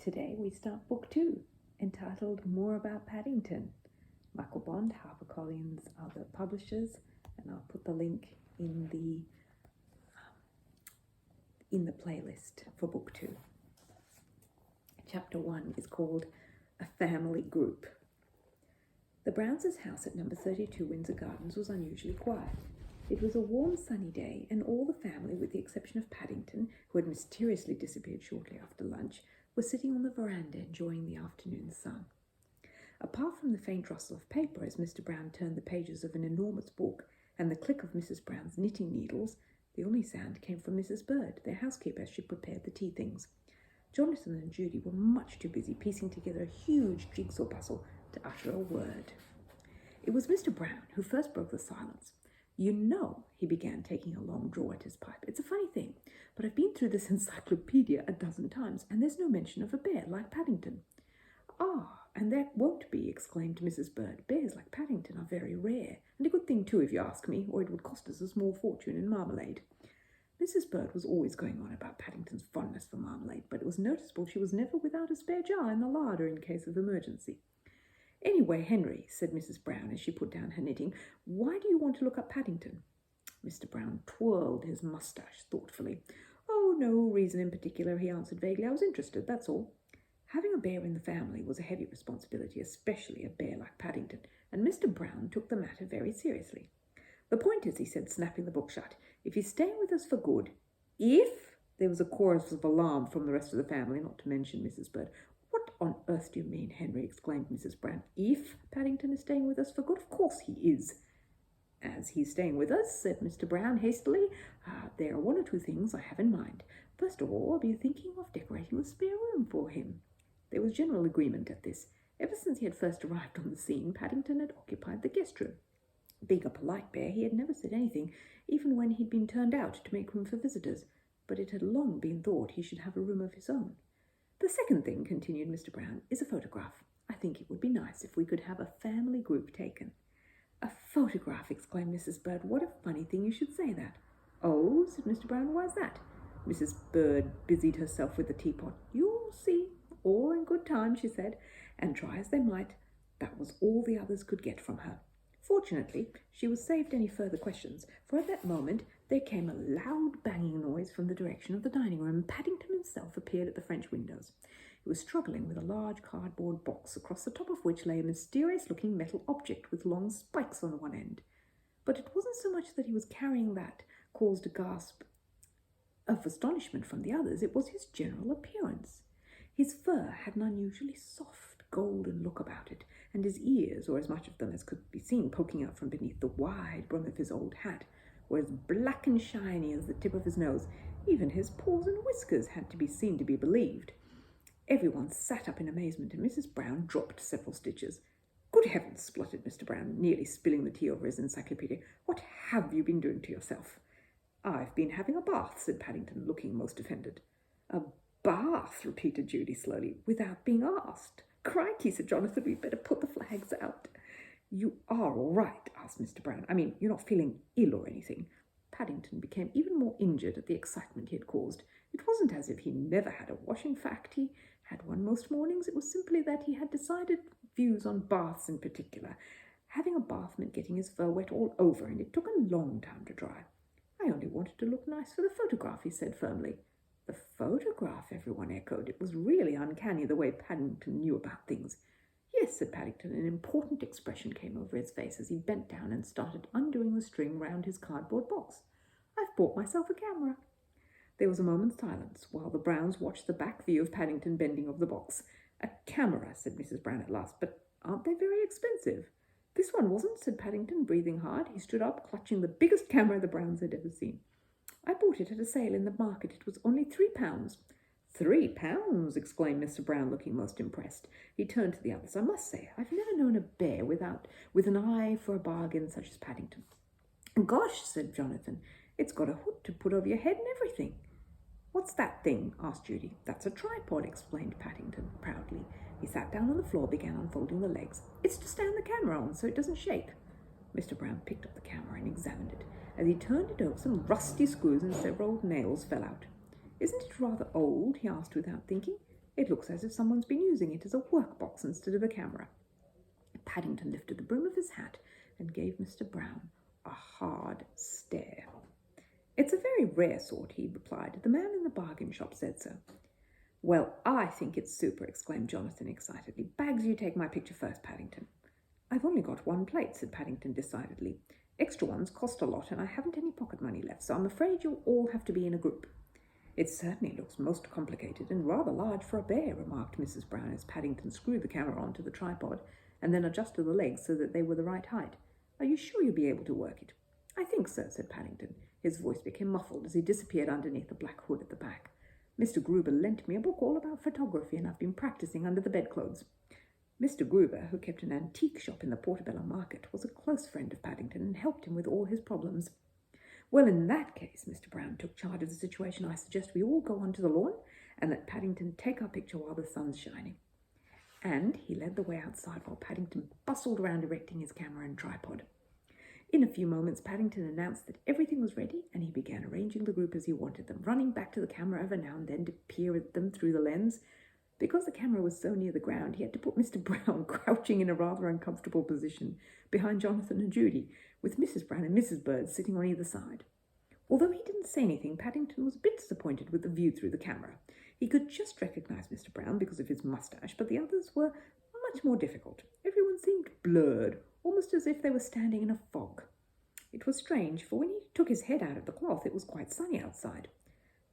Today we start book 2, entitled More About Paddington. Michael Bond, HarperCollins are the publishers, and I'll put the link in the playlist for book 2. Chapter 1 is called A Family Group. The Browns' house at number 32 Windsor Gardens was unusually quiet. It was a warm, sunny day, and all the family, with the exception of Paddington, who had mysteriously disappeared shortly after lunch, were sitting on the veranda enjoying the afternoon sun. Apart from the faint rustle of paper as Mr. Brown turned the pages of an enormous book and the click of Mrs. Brown's knitting needles, the only sound came from Mrs. Bird, their housekeeper, as she prepared the tea things. Jonathan and Judy were much too busy piecing together a huge jigsaw puzzle to utter a word. It was Mr. Brown who first broke the silence. "You know," he began, taking a long draw at his pipe, "it's a funny thing, but I've been through this encyclopedia a dozen times, and there's no mention of a bear like Paddington." "Ah, and there won't be," exclaimed Mrs. Bird. "Bears like Paddington are very rare, and a good thing too, if you ask me, or it would cost us a small fortune in marmalade." Mrs. Bird was always going on about Paddington's fondness for marmalade, but it was noticeable she was never without a spare jar in the larder in case of emergency. "Anyway, Henry," said Mrs. Brown as she put down her knitting, "why do you want to look up Paddington?" Mr. Brown twirled his moustache thoughtfully. "Oh, no reason in particular," he answered vaguely. "I was interested, that's all." Having a bear in the family was a heavy responsibility, especially a bear like Paddington, and Mr. Brown took the matter very seriously. "The point is," he said, snapping the book shut, "if you're staying with us for good—" "If?" There was a chorus of alarm from the rest of the family, not to mention Mrs. Bird. "What on earth do you mean, Henry?" exclaimed Mrs. Brown. "If Paddington is staying with us for good? Of course he is." "As he's staying with us," said Mr. Brown hastily, "there are one or two things I have in mind. First of all, I'll be thinking of decorating the spare room for him." There was general agreement at this. Ever since he had first arrived on the scene, Paddington had occupied the guest room. Being a polite bear, he had never said anything, even when he'd been turned out to make room for visitors, but it had long been thought he should have a room of his own. "The second thing," continued Mr. Brown, "is a photograph. I think it would be nice if we could have a family group taken." "A photograph!" exclaimed Mrs. Bird. "What a funny thing you should say that." "Oh," said Mr. Brown, "why's that?" Mrs. Bird busied herself with the teapot. "You'll see, all in good time," she said, and try as they might, that was all the others could get from her. Fortunately, she was saved any further questions, for at that moment there came a loud banging noise from the direction of the dining room, and Paddington himself appeared at the French windows. He was struggling with a large cardboard box, across the top of which lay a mysterious-looking metal object with long spikes on one end. But it wasn't so much that he was carrying that caused a gasp of astonishment from the others, it was his general appearance. His fur had an unusually soft, golden look about it, and his ears, or as much of them as could be seen poking out from beneath the wide brim of his old hat, were as black and shiny as the tip of his nose. Even his paws and whiskers had to be seen to be believed. Everyone sat up in amazement, and Mrs. Brown dropped several stitches. "Good heavens," spluttered Mr. Brown, nearly spilling the tea over his encyclopedia. "What have you been doing to yourself?" "I've been having a bath," said Paddington, looking most offended. "A bath," repeated Judy slowly, "without being asked." "Crikey," said Jonathan, "we'd better put the flags out." "You are all right?" asked Mr. Brown. "I mean, you're not feeling ill or anything?" Paddington became even more injured at the excitement he had caused. It wasn't as if he never had a wash. In fact, he had one most mornings. It was simply that he had decided views on baths in particular. Having a bath meant getting his fur wet all over, and it took a long time to dry. "I only wanted to look nice for the photograph," he said firmly. "The photograph?" everyone echoed. It was really uncanny the way Paddington knew about things. "Yes," said Paddington. An important expression came over his face as he bent down and started undoing the string round his cardboard box. "I've bought myself a camera." There was a moment's silence while the Browns watched the back view of Paddington bending over the box. "A camera," said Mrs. Brown at last, "but aren't they very expensive?" "This one wasn't," said Paddington, breathing hard. He stood up, clutching the biggest camera the Browns had ever seen. "I bought it at a sale in the market. It was only £3. £3? Exclaimed Mr. Brown, looking most impressed. He turned to the others. "I must say, I've never known a bear with an eye for a bargain such as Paddington." "Gosh," said Jonathan, "it's got a hood to put over your head and everything." "What's that thing?" asked Judy. "That's a tripod," explained Paddington proudly. He sat down on the floor, began unfolding the legs. "It's to stand the camera on so it doesn't shake." Mr. Brown picked up the camera and examined it. As he turned it over, some rusty screws and several nails fell out. "Isn't it rather old?" he asked without thinking. It looks as if someone's been using it as a workbox instead of a camera." Paddington lifted the brim of his hat and gave Mr. Brown a hard stare. "It's a very rare sort," he replied. "The man in the bargain shop said so." "Well, I think it's super," exclaimed Jonathan excitedly. "Bags, you take my picture first, Paddington." "I've only got one plate," said Paddington decidedly. "Extra ones cost a lot, and I haven't any pocket money left, so I'm afraid you'll all have to be in a group." "It certainly looks most complicated and rather large for a bear," remarked Mrs. Brown as Paddington screwed the camera onto the tripod and then adjusted the legs so that they were the right height. "Are you sure you'll be able to work it?" "I think so," said Paddington. His voice became muffled as he disappeared underneath the black hood at the back. "Mr. Gruber lent me a book all about photography, and I've been practicing under the bedclothes." Mr. Gruber, who kept an antique shop in the Portobello Market, was a close friend of Paddington and helped him with all his problems. "Well, in that case," Mr. Brown took charge of the situation, "I suggest we all go onto the lawn and let Paddington take our picture while the sun's shining." And he led the way outside while Paddington bustled around erecting his camera and tripod. In a few moments, Paddington announced that everything was ready, and he began arranging the group as he wanted them, running back to the camera every now and then to peer at them through the lens. Because the camera was so near the ground, he had to put Mr. Brown crouching in a rather uncomfortable position behind Jonathan and Judy, with Mrs. Brown and Mrs. Bird sitting on either side. Although he didn't say anything, Paddington was a bit disappointed with the view through the camera. He could just recognize Mr. Brown because of his moustache, but the others were much more difficult. Everyone seemed blurred, almost as if they were standing in a fog. It was strange, for when he took his head out of the cloth, it was quite sunny outside.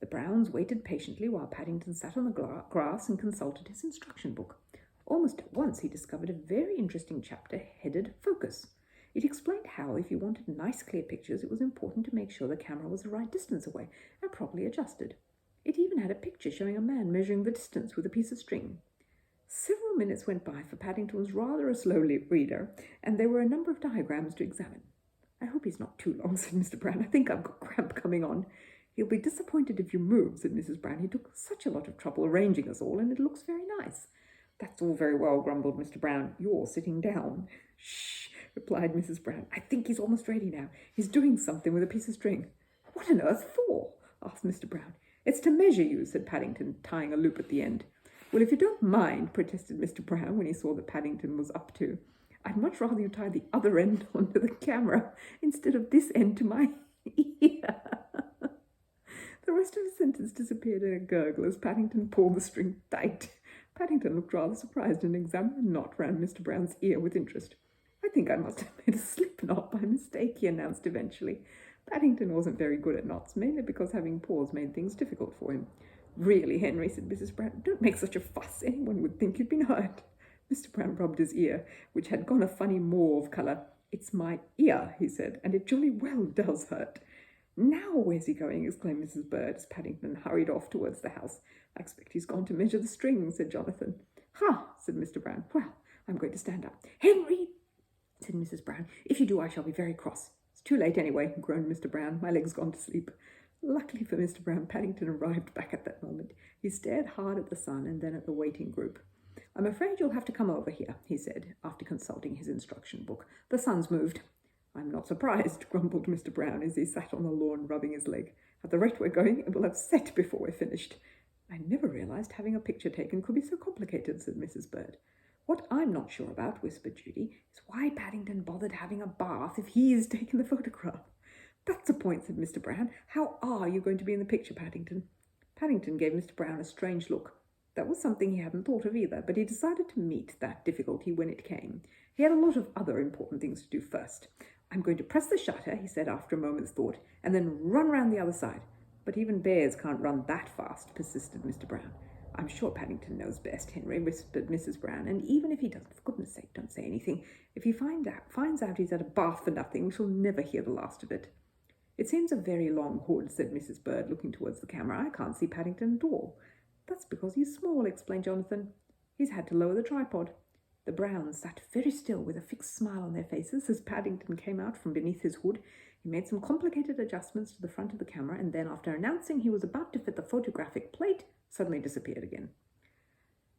The Browns waited patiently while Paddington sat on the grass and consulted his instruction book. Almost at once he discovered a very interesting chapter headed Focus. It explained how, if you wanted nice clear pictures, it was important to make sure the camera was the right distance away and properly adjusted. It even had a picture showing a man measuring the distance with a piece of string. Several minutes went by, for Paddington was rather a slow reader, and there were a number of diagrams to examine. "I hope he's not too long," said Mr. Brown. "I think I've got cramp coming on." "He'll be disappointed if you move," said Mrs. Brown. "He took such a lot of trouble arranging us all, and it looks very nice." "That's all very well," grumbled Mr. Brown. "You're sitting down." "Shh," replied Mrs. Brown. "I think he's almost ready now. He's doing something with a piece of string." "What on earth for?" asked Mr. Brown. "It's to measure you," said Paddington, tying a loop at the end. "Well, if you don't mind," protested Mr. Brown when he saw that Paddington was up to, "I'd much rather you tie the other end onto the camera instead of this end to my ear." The rest of the sentence disappeared in a gurgle as Paddington pulled the string tight. Paddington looked rather surprised and examined the knot round Mr. Brown's ear with interest. "I think I must have made a slip knot by mistake," he announced eventually. Paddington wasn't very good at knots, mainly because having paws made things difficult for him. "Really, Henry," said Mrs. Brown, "don't make such a fuss. Anyone would think you'd been hurt." Mr. Brown rubbed his ear, which had gone a funny mauve colour. "It's my ear," he said, "and it jolly well does hurt." "Now where's he going?" exclaimed Mrs. Bird as Paddington hurried off towards the house. "I expect he's gone to measure the string," said Jonathan. "Ha!" said Mr. Brown. "Well, I'm going to stand up." "Henry!" said Mrs. Brown. "If you do, I shall be very cross." "It's too late anyway," groaned Mr. Brown. "My leg's gone to sleep." Luckily for Mr. Brown, Paddington arrived back at that moment. He stared hard at the sun and then at the waiting group. "I'm afraid you'll have to come over here," he said, after consulting his instruction book. "The sun's moved." "I'm not surprised," grumbled Mr. Brown as he sat on the lawn rubbing his leg. "At the rate we're going, it will have set before we're finished." "I never realized having a picture taken could be so complicated," said Mrs. Bird. "What I'm not sure about," whispered Judy, "is why Paddington bothered having a bath if he's taken the photograph." "That's a point," said Mr. Brown. "How are you going to be in the picture, Paddington?" Paddington gave Mr. Brown a strange look. That was something he hadn't thought of either, but he decided to meet that difficulty when it came. He had a lot of other important things to do first. "I'm going to press the shutter," he said after a moment's thought, "and then run round the other side." "But even bears can't run that fast," persisted Mr. Brown. "I'm sure Paddington knows best, Henry," whispered Mrs. Brown, "and even if he doesn't, for goodness sake, don't say anything. If he finds out he's at a bath for nothing, we shall never hear the last of it." "It seems a very long hood," said Mrs. Bird, looking towards the camera. "I can't see Paddington at all." "That's because he's small," explained Jonathan. "He's had to lower the tripod." The Browns sat very still with a fixed smile on their faces as Paddington came out from beneath his hood. He made some complicated adjustments to the front of the camera and then, after announcing he was about to fit the photographic plate, suddenly disappeared again.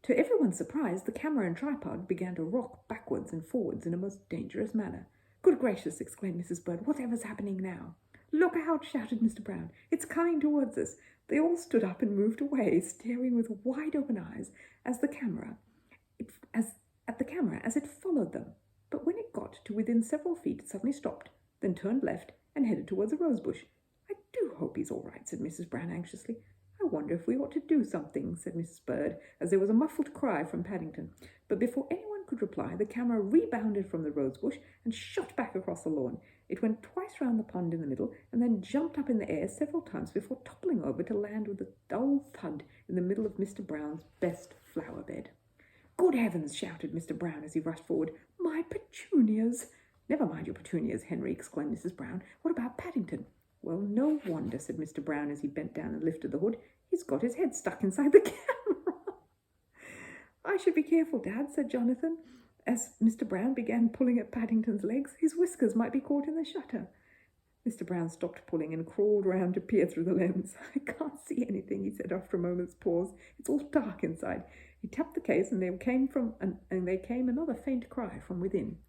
To everyone's surprise, the camera and tripod began to rock backwards and forwards in a most dangerous manner. "Good gracious!" exclaimed Mrs. Bird. "Whatever's happening now?" "Look out!" shouted Mr. Brown. "It's coming towards us." They all stood up and moved away, staring with wide-open eyes as at the camera as it followed them. But when it got to within several feet, it suddenly stopped, then turned left and headed towards a rose bush. "I do hope he's all right," said Mrs. Brown anxiously. "I wonder if we ought to do something," said Mrs. Bird, as there was a muffled cry from Paddington. But before anyone could reply, the camera rebounded from the rose bush and shot back across the lawn. It went twice round the pond in the middle, and then jumped up in the air several times before toppling over to land with a dull thud in the middle of Mr. Brown's best flower bed. "Good heavens!" shouted Mr. Brown as he rushed forward. "My petunias!" "Never mind your petunias, Henry," exclaimed Mrs. Brown. "What about Paddington?" "Well, no wonder," said Mr. Brown as he bent down and lifted the hood. "He's got his head stuck inside the camera." "I should be careful, Dad," said Jonathan, as Mr. Brown began pulling at Paddington's legs. "His whiskers might be caught in the shutter." Mr. Brown stopped pulling and crawled round to peer through the lens. "I can't see anything," he said after a moment's pause. "It's all dark inside." He tapped the case, and there came another faint cry from within.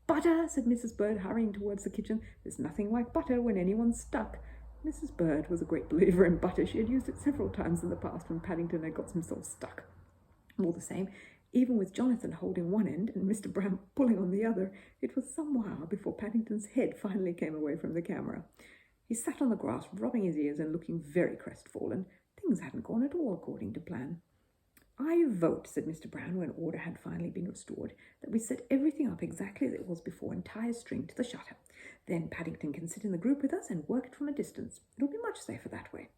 "Butter!" said Mrs. Bird, hurrying towards the kitchen. "There's nothing like butter when anyone's stuck." Mrs. Bird was a great believer in butter. She had used it several times in the past when Paddington had got himself stuck. All the same, even with Jonathan holding one end and Mr. Brown pulling on the other, it was some while before Paddington's head finally came away from the camera. He sat on the grass, rubbing his ears and looking very crestfallen. Things hadn't gone at all according to plan. "I vote," said Mr. Brown, when order had finally been restored, "that we set everything up exactly as it was before and tie a string to the shutter. Then Paddington can sit in the group with us and work it from a distance. It'll be much safer that way."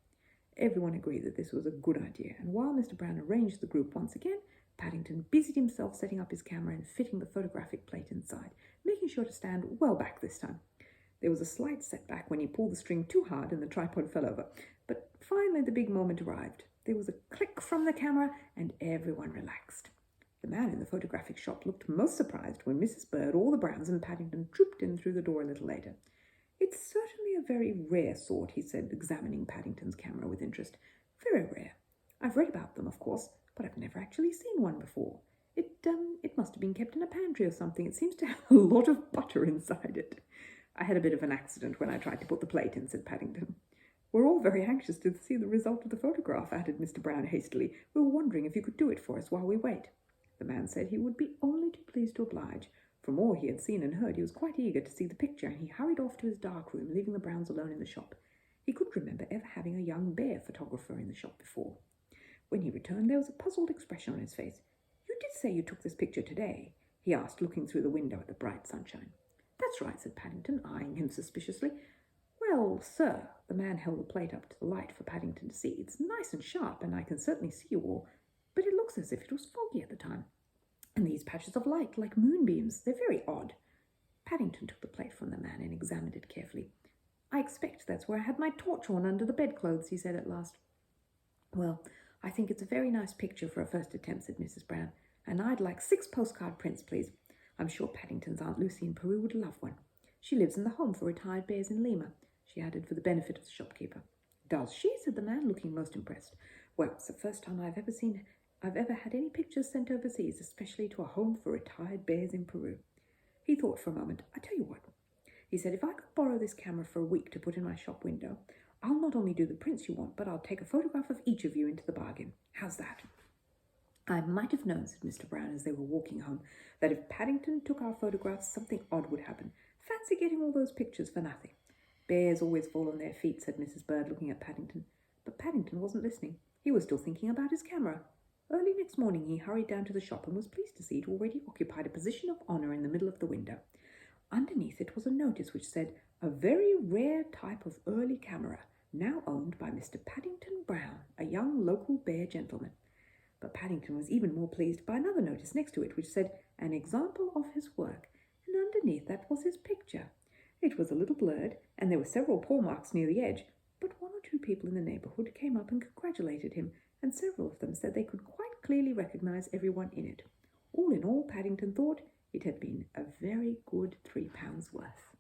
Everyone agreed that this was a good idea, and while Mr. Brown arranged the group once again, Paddington busied himself setting up his camera and fitting the photographic plate inside, making sure to stand well back this time. There was a slight setback when he pulled the string too hard and the tripod fell over, but finally the big moment arrived. There was a click from the camera, and everyone relaxed. The man in the photographic shop looked most surprised when Mrs. Bird, all the Browns, and Paddington trooped in through the door a little later. "It's certainly a very rare sort," he said, examining Paddington's camera with interest. "Very rare. I've read about them, of course, but I've never actually seen one before. It must have been kept in a pantry or something. It seems to have a lot of butter inside it." "I had a bit of an accident when I tried to put the plate in," said Paddington. "We're all very anxious to see the result of the photograph," added Mr. Brown hastily. "We were wondering if you could do it for us while we wait." The man said he would be only too pleased to oblige. From all he had seen and heard, he was quite eager to see the picture, and he hurried off to his dark room, leaving the Browns alone in the shop. He couldn't remember ever having a young bear photographer in the shop before. When he returned, there was a puzzled expression on his face. "You did say you took this picture today?" he asked, looking through the window at the bright sunshine. "That's right," said Paddington, eyeing him suspiciously. "Well, sir," the man held the plate up to the light for Paddington to see. "It's nice and sharp, and I can certainly see you all, but it looks as if it was foggy at the time. And these patches of light, like moonbeams, they're very odd." Paddington took the plate from the man and examined it carefully. "I expect that's where I had my torch on under the bedclothes," he said at last. "Well, I think it's a very nice picture for a first attempt," said Mrs. Brown, "and I'd like 6 postcard prints, please. I'm sure Paddington's Aunt Lucy in Peru would love one. She lives in the Home for Retired Bears in Lima," she added for the benefit of the shopkeeper. "Does she?" said the man, looking most impressed. "Well, it's the first time I've ever had any pictures sent overseas, especially to a Home for Retired Bears in Peru." He thought for a moment. "I tell you what," he said, "if I could borrow this camera for a week to put in my shop window, I'll not only do the prints you want, but I'll take a photograph of each of you into the bargain. How's that?" "I might have known," said Mr. Brown as they were walking home, "that if Paddington took our photographs, something odd would happen. Fancy getting all those pictures for nothing." "Bears always fall on their feet," said Mrs. Bird, looking at Paddington. But Paddington wasn't listening. He was still thinking about his camera. Early next morning he hurried down to the shop and was pleased to see it already occupied a position of honour in the middle of the window. Underneath it was a notice which said, "A very rare type of early camera, now owned by Mr. Paddington Brown, a young local bear gentleman." But Paddington was even more pleased by another notice next to it which said, "An example of his work," and underneath that was his picture. It was a little blurred, and there were several paw marks near the edge, but 1 or 2 people in the neighbourhood came up and congratulated him, and several of them said they could quite clearly recognise everyone in it. All in all, Paddington thought it had been a very good £3 worth.